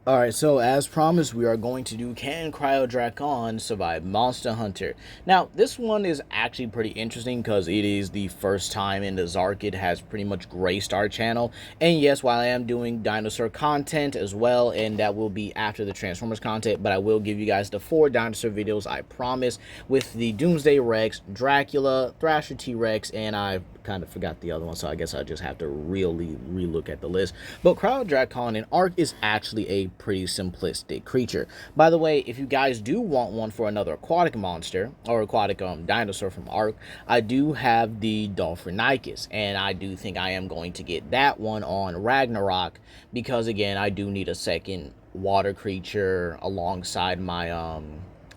Alright, so as promised, we are going to do Can Cryodrakon Survive Monster Hunter? Now, this one is actually pretty interesting because it is the first time in the Zark it has pretty much graced our channel. And yes, while I am doing dinosaur content as well, and that will be after the Transformers content, but I will give you guys the 4 dinosaur videos, I promise, with the Doomsday Rex, Dracula, Thrasher T-Rex, and I kind of forgot the other one, so I guess I just have to really relook at the list. But Cryodrakon in Arc is actually a pretty simplistic creature. By the way, if you guys do want one for another aquatic monster or aquatic dinosaur from Arc, I do have the Dolphinicus, and I do think I am going to get that one on Ragnarok because again, I do need a second water creature alongside my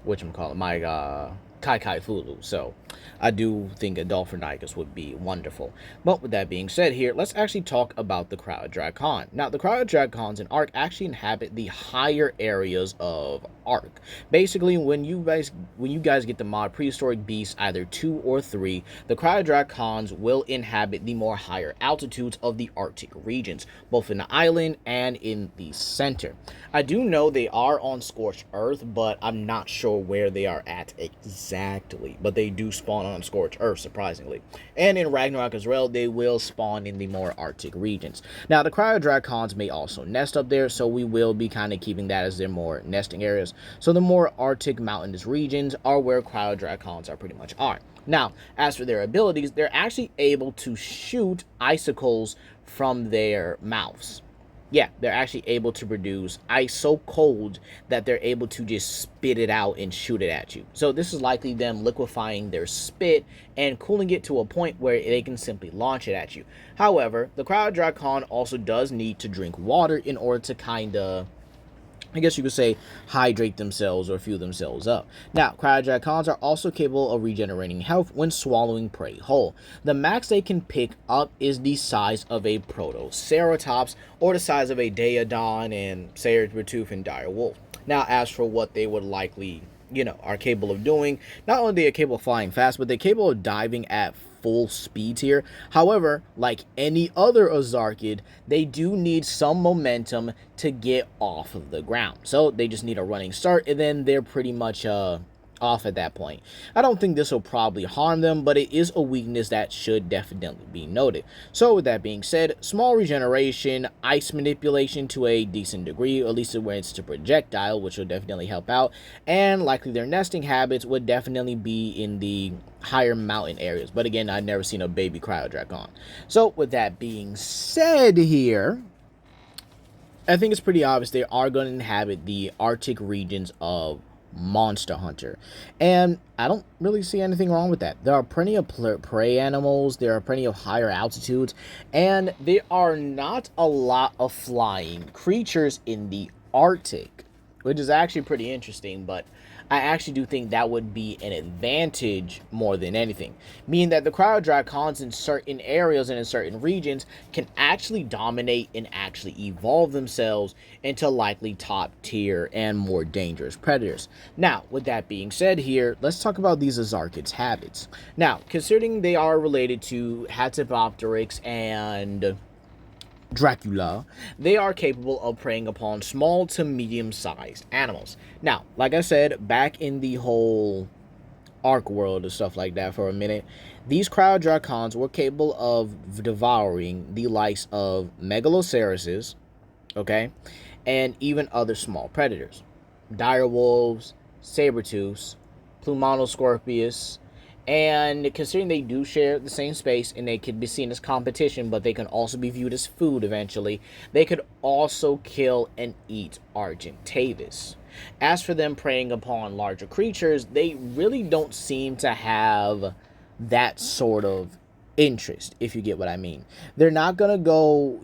whatchamacallit, my Kai Kai Fulu. So I do think a Dolphinicus would be wonderful. But with that being said here, let's actually talk about the Cryodrakon. Now, the Cryodrakons in Arc actually inhabit the higher areas of Arc. Basically, when you guys get the mod Prehistoric Beasts either 2 or 3, the Cryodrakons will inhabit the more higher altitudes of the Arctic regions, both in the island and in the center. I do know they are on Scorched Earth, but I'm not sure where they are at exactly. But they do spawn on Scorched Earth, surprisingly. And in Ragnarok as well, they will spawn in the more Arctic regions. Now, the Cryodrakons may also nest up there, so we will be kind of keeping that as their more nesting areas. So the more Arctic mountainous regions are where Cryodrakons are pretty much are. Now, as for their abilities, they're actually able to shoot icicles from their mouths. Yeah, they're actually able to produce ice so cold that they're able to just spit it out and shoot it at you. So this is likely them liquefying their spit and cooling it to a point where they can simply launch it at you. However, the Cryodrakon also does need to drink water in order to kind of, I guess you could say, hydrate themselves or fuel themselves up. Now, Cryodrakons are also capable of regenerating health when swallowing prey whole. The max they can pick up is the size of a Protoceratops or the size of a Daeodon and Saber-tooth and Dire Wolf. Now, as for what they would likely, are capable of doing, not only are they capable of flying fast, but they're capable of diving at full speeds here. However, like any other Ozarkid, they do need some momentum to get off of the ground. So they just need a running start, and then they're pretty much off at that point. I don't think this will probably harm them, but it is a weakness that should definitely be noted. So with that being said, small regeneration, ice manipulation to a decent degree, or at least when it's to projectile, which will definitely help out, and likely their nesting habits would definitely be in the higher mountain areas. But again, I've never seen a baby Cryodrakon. So with that being said here, I think it's pretty obvious they are going to inhabit the Arctic regions of Monster Hunter, and I don't really see anything wrong with that. There are plenty of prey animals, there are plenty of higher altitudes, and there are not a lot of flying creatures in the Arctic, which is actually pretty interesting. But I actually do think that would be an advantage more than anything, meaning that the Cryodrakons in certain areas and in certain regions can actually dominate and actually evolve themselves into likely top tier and more dangerous predators. Now, with that being said here, let's talk about these Azarkids' habits. Now, considering they are related to Hatzipopteryx and Dracula, they are capable of preying upon small to medium-sized animals. Now, like I said, back in the whole Ark world and stuff like that for a minute, these Cryodrakons were capable of devouring the likes of Megalocerises, okay, and even other small predators. Dire wolves, saber-tooths, Plumonoscorpius, and considering they do share the same space and they could be seen as competition, but they can also be viewed as food eventually, they could also kill and eat Argentavis. As for them preying upon larger creatures, they really don't seem to have that sort of interest, if you get what I mean. They're not gonna go,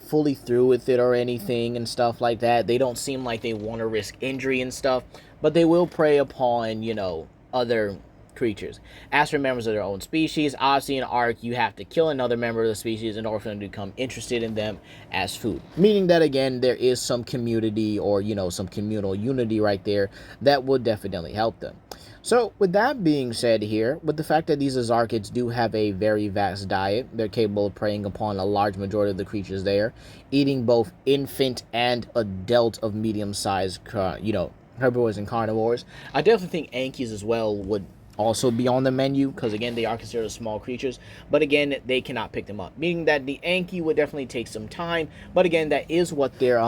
fully through with it or anything and stuff like that. They don't seem like they want to risk injury and stuff, but they will prey upon, other creatures. As for members of their own species, obviously in Arc, you have to kill another member of the species in order for them to become interested in them as food. Meaning that, again, there is some community or, some communal unity right there that would definitely help them. So, with that being said here, with the fact that these Azarkids do have a very vast diet, they're capable of preying upon a large majority of the creatures there, eating both infant and adult of medium-sized, herbivores and carnivores. I definitely think Ankies as well would also be on the menu because, again, they are considered small creatures, but again, they cannot pick them up, meaning that the Anki would definitely take some time, but again, that is what their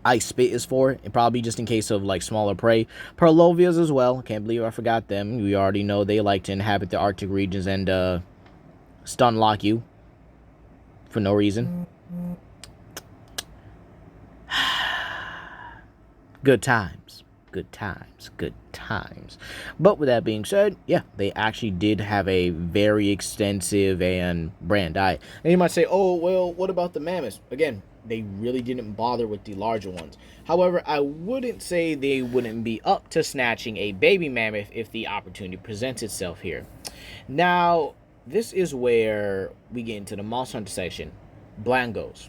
ice spit is for, and probably just in case of like smaller prey. Perlovias as well, can't believe I forgot them. We already know they like to inhabit the Arctic regions and stun lock you for no reason. Good times. Good times. Good times. But with that being said, yeah, they actually did have a very extensive and brand diet. And you might say, oh, well, what about the mammoths? Again, they really didn't bother with the larger ones. However, I wouldn't say they wouldn't be up to snatching a baby mammoth if the opportunity presents itself here. Now, this is where we get into the Monster Hunter section. Blangos.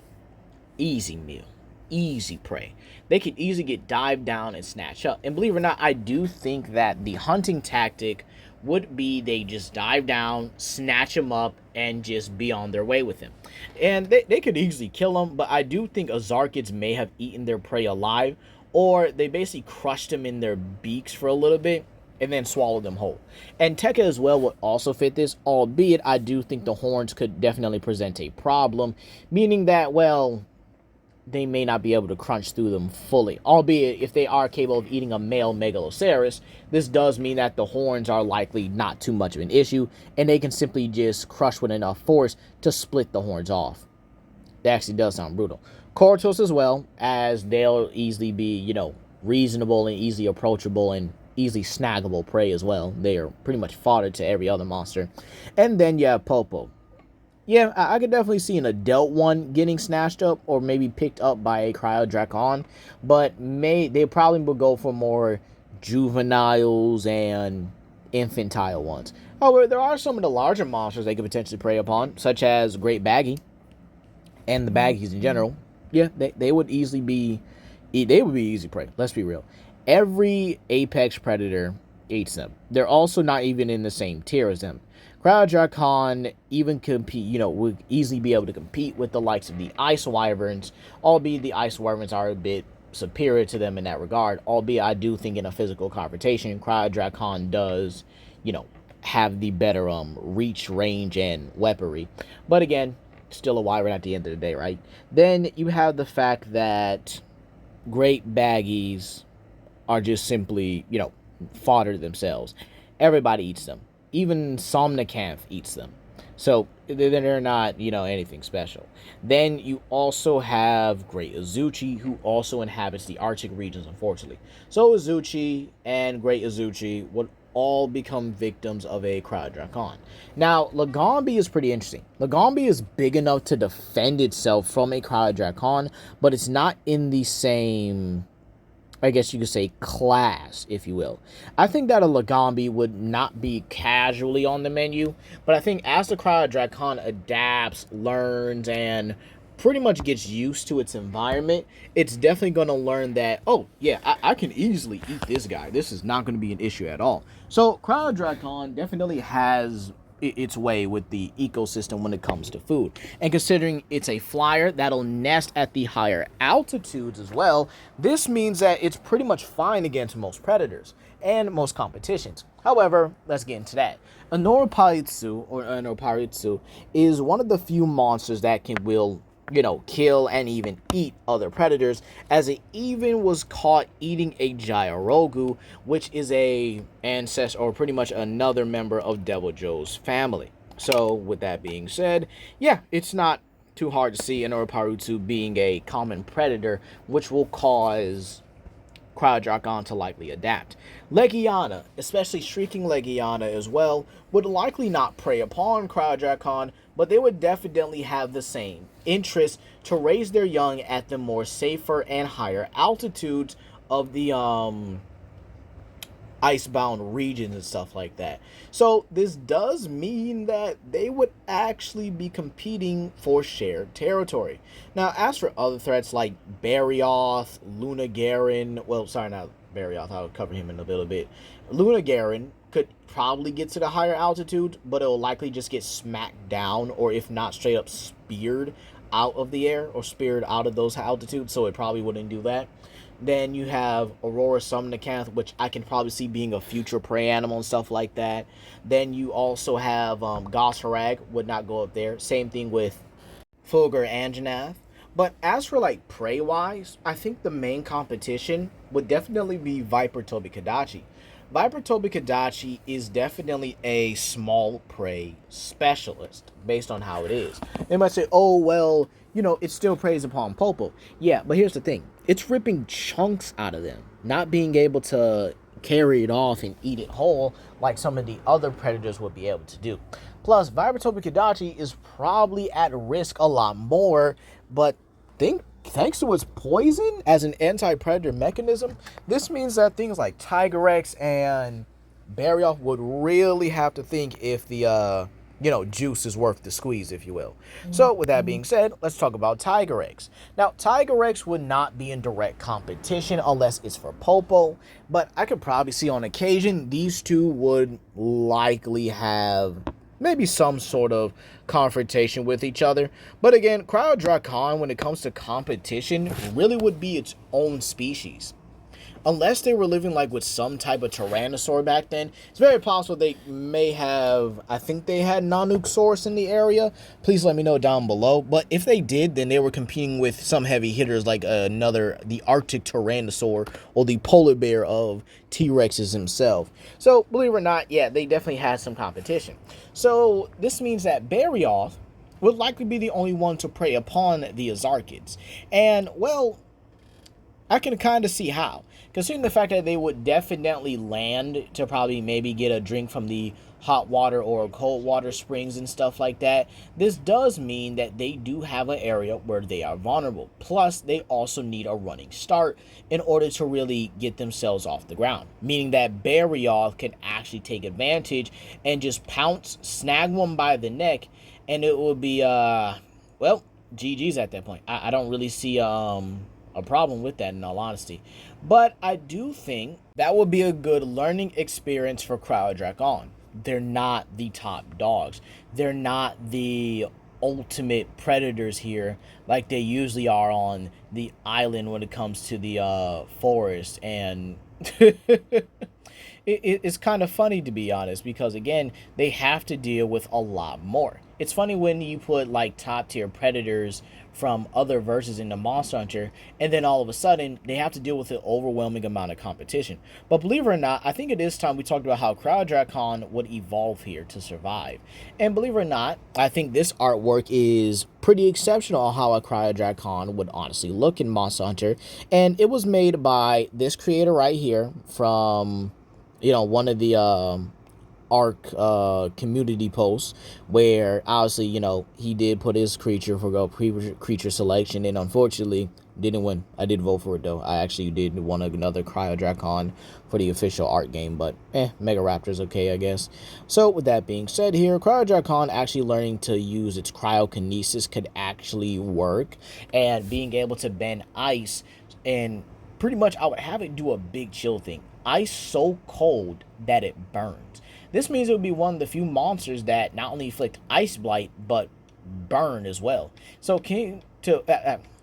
Easy meal. Easy prey. They could easily get dived down and snatched up. And believe it or not, I do think that the hunting tactic would be they just dive down, snatch them up, and just be on their way with them. And they could easily kill them, but I do think Azarkids may have eaten their prey alive, or they basically crushed them in their beaks for a little bit, and then swallow them whole. And Tekka as well would also fit this, albeit I do think the horns could definitely present a problem, meaning that, well, they may not be able to crunch through them fully. Albeit, if they are capable of eating a male Megaloceros, this does mean that the horns are likely not too much of an issue, and they can simply just crush with enough force to split the horns off. That actually does sound brutal. Cortos as well, as they'll easily be, reasonable and easily approachable and easily snaggable prey as well. They are pretty much fodder to every other monster. And then you have Popo. Yeah, I could definitely see an adult one getting snatched up or maybe picked up by a Cryodrakon, but they probably would go for more juveniles and infantile ones. However, there are some of the larger monsters they could potentially prey upon, such as Great Baggy and the Baggies in general. Yeah, they would easily be, easy prey. Let's be real. Every apex predator eats them. They're also not even in the same tier as them. Cryodrakon even would easily be able to compete with the likes of the Ice Wyverns, albeit the Ice Wyverns are a bit superior to them in that regard, albeit I do think in a physical confrontation, Cryodrakon does, have the better reach, range, and weaponry. But again, still a Wyvern at the end of the day, right? Then you have the fact that Great Baggies are just simply, fodder themselves. Everybody eats them. Even Somnicanth eats them. So they're not, anything special. Then you also have Great Azuchi, who also inhabits the Arctic regions, unfortunately. So Azuchi and Great Azuchi would all become victims of a Cryodrakon. Now, Lagombi is pretty interesting. Lagombi is big enough to defend itself from a Cryodrakon, but it's not in the same, I guess you could say, class, if you will. I think that a Lagombi would not be casually on the menu, but I think as the Cryodrakon adapts, learns, and pretty much gets used to its environment, it's definitely going to learn that, oh, yeah, I can easily eat this guy. This is not going to be an issue at all. So Cryodrakon definitely has its way with the ecosystem when it comes to food. And considering it's a flyer that'll nest at the higher altitudes as well, this means that it's pretty much fine against most predators and most competitions. However, let's get into that. Anoparitsu is one of the few monsters that will kill and even eat other predators, as it even was caught eating a Gyrogu, which is a ancestor or pretty much another member of Devil Joe's family. So with that being said, yeah, it's not too hard to see Anoparitsu being a common predator, which will cause Cryodrakon to likely adapt. Legiana, especially Shrieking Legiana as well, would likely not prey upon Cryodrakon, but they would definitely have the same interest to raise their young at the more safer and higher altitudes of the icebound regions and stuff like that. So this does mean that they would actually be competing for shared territory. Now, as for other threats like Barioth, Lunagarin, well, sorry, not Barioth, I'll cover him in a little bit. Lunagarin could probably get to the higher altitude, but it will likely just get smacked down, or if not straight up speared out of the air, or speared out of those altitudes, so it probably wouldn't do that. Then you have Aurora Sumnicanth, which I can probably see being a future prey animal and stuff like that. Then you also have Gosharag, would not go up there. Same thing with Fulgur Anjanath. But as for like prey wise, I think the main competition would definitely be Viper Tobikadachi. Viper Tobikadachi is definitely a small prey specialist based on how it is. They might say, oh, well, you know, it still preys upon Popo. Yeah, but here's the thing. It's ripping chunks out of them, not being able to carry it off and eat it whole like some of the other predators would be able to do. Plus, Viper Tobikadachi is probably at risk a lot more, but thanks to its poison as an anti-predator mechanism, this means that things like Tigrex and Barioth would really have to think if the juice is worth the squeeze, if you will. So with that being said, let's talk about Tigrex. Now, Tigrex would not be in direct competition unless it's for Popo, but I could probably see on occasion these two would likely have maybe some sort of confrontation with each other. But again, Cryodrakon, when it comes to competition, really would be its own species. Unless they were living like with some type of Tyrannosaur back then, it's very possible they may have, I think they had Nanuqsaurus in the area. Please let me know down below. But if they did, then they were competing with some heavy hitters like the Arctic Tyrannosaur or the polar bear of T-Rexes himself. So believe it or not, yeah, they definitely had some competition. So this means that Barioth would likely be the only one to prey upon the Azarchids. And, well, I can kind of see how. Considering the fact that they would definitely land to probably maybe get a drink from the hot water or cold water springs and stuff like that, this does mean that they do have an area where they are vulnerable. Plus, they also need a running start in order to really get themselves off the ground. Meaning that Barioth can actually take advantage and just pounce, snag one by the neck, and it will be, well, GG's at that point. I don't really see, a problem with that, in all honesty. But I do think that would be a good learning experience for Cryodrakon. They're not the top dogs. They're not the ultimate predators here like they usually are on the island when it comes to the forest. And it's kind of funny, to be honest, because again, they have to deal with a lot more. It's funny when you put like top tier predators from other verses into Monster Hunter, and then all of a sudden they have to deal with an overwhelming amount of competition. But believe it or not, I think it is time we talked about how Cryodrakon would evolve here to survive. And believe it or not, I think this artwork is pretty exceptional on how a Cryodrakon would honestly look in Monster Hunter. And it was made by this creator right here from, one of the Arc community posts, where obviously he did put his creature for creature selection, and unfortunately didn't win. I did vote for it though. I actually did want another Cryodrakon for the official art game, but Mega Raptor's okay, I guess. So with that being said, here Cryodrakon actually learning to use its cryokinesis could actually work, and being able to bend ice, and pretty much I would have it do a big chill thing. Ice so cold that it burns. This means it would be one of the few monsters that not only inflict ice blight, but burn as well. So,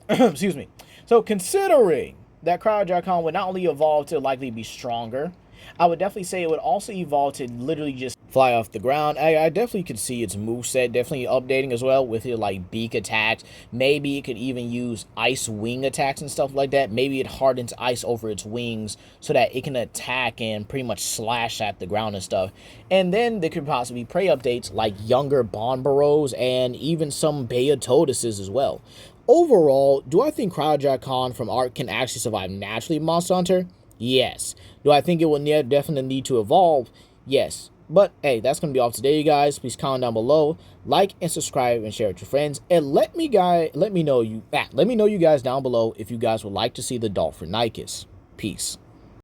excuse me. So, considering that Cryodrakon would not only evolve to likely be stronger, I would definitely say it would also evolve to literally just fly off the ground. I definitely could see its moveset definitely updating as well, with it like beak attacks. Maybe it could even use ice wing attacks and stuff like that. Maybe it hardens ice over its wings so that it can attack and pretty much slash at the ground and stuff. And then there could possibly be prey updates like younger Bonbaros and even some Beototuses as well. Overall, do I think Cryodrakon from Arc can actually survive naturally in Monster Hunter? Yes. Do I think it will definitely need to evolve? Yes. But hey, that's going to be all today, you guys. Please comment down below, like and subscribe and share with your friends, and let me know you guys down below if you guys would like to see the Dolphin Nikes. Peace.